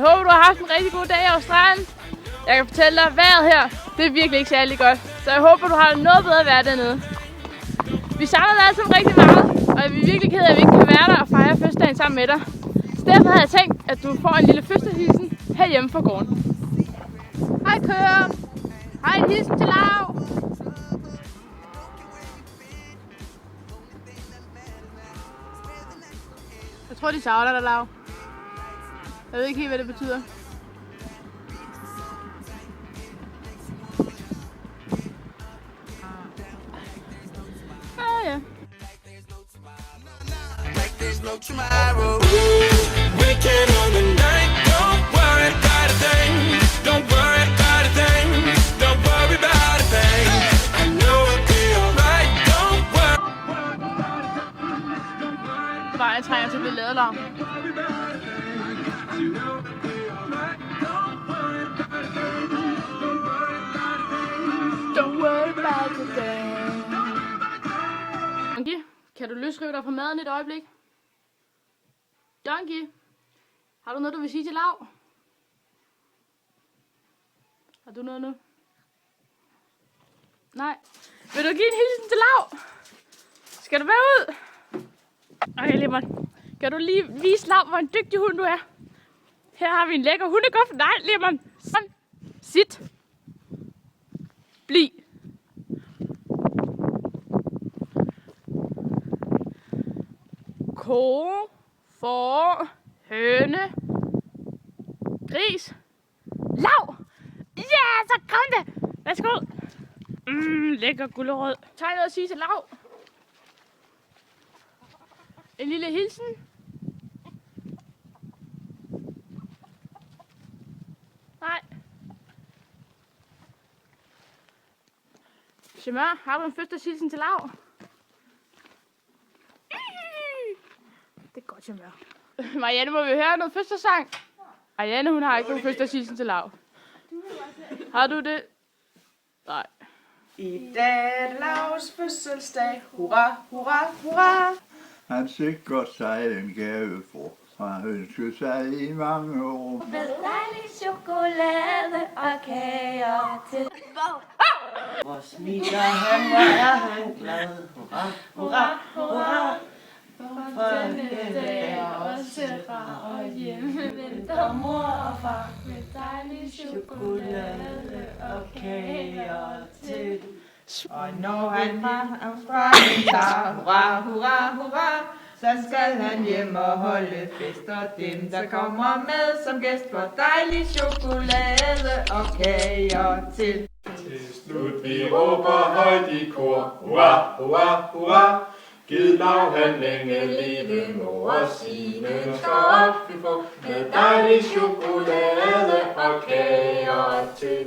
Jeg håber, du har haft en rigtig god dag i Australien. Jeg kan fortælle dig, at vejret her, det er virkelig ikke særlig godt. Så jeg håber, du har noget bedre vejr dernede. Vi savner dig alle sammen rigtig meget, og jeg er virkelig ked af, at vi ikke kan være der og fejre fødselsdagen sammen med dig. Så derfor havde jeg tænkt, at du får en lille fødselsdagshilsen herhjemme fra gården. Hej køer! Hej en hilsen til Lav! Jeg tror, de savner dig, Lav. Jeg ved ikke helt, hvad det betyder. Ja. Vejen trænger til at blive lavet larm. Don't worry about the thing. Donkey, kan du løsrive dig fra maden et øjeblik? Donkey, har du noget, du vil sige til Lav? Har du noget nu? Nej. Vil du give en hilsen til Lav? Skal du være ud? Okay, Lemon. Kan du lige vise Lav, hvor en dygtig hund du er? Her har vi en lækker hundegård for dig, Lemon. Sådan. Sit. Bliv. Ko, får, høne, gris, Lav. Ja, så kom det. Værsgo. Lækker gulerod. Så har jeg noget at sige til Lav. En lille hilsen. Nej. Chamør, har du en fødselsdagshilsen til Lav? Det er godt, Chamør. Marianne, må vi høre noget fødselsdagssang? Marianne, hun har ikke nogen fødselsdagshilsen til Lav. Har du det? Nej. I dag er Lavs fødselsdag. Hurra, hurra, hurra. Han sikrer sig en gave for han ønsker sig i mange år. Med dejlig chokolade og kager til. Hvor smiler han, hvor er han glad. Hurra, hurra, hurra. For denne dag er også til far og hjemme. Venter mor og far med dejlig chokolade og kager til. Og når han har Australien tager, hurra, hurra, hurra, så skal han hjem og holde fest, og dem der kommer med som gæst får dejlig chokolade og kager til. Til slut vi råber højt i kor, hurra, hurra, hurra. Gid Lav han længe leve, mor og sine ønsker op vi får, med dejlig chokolade og kager til.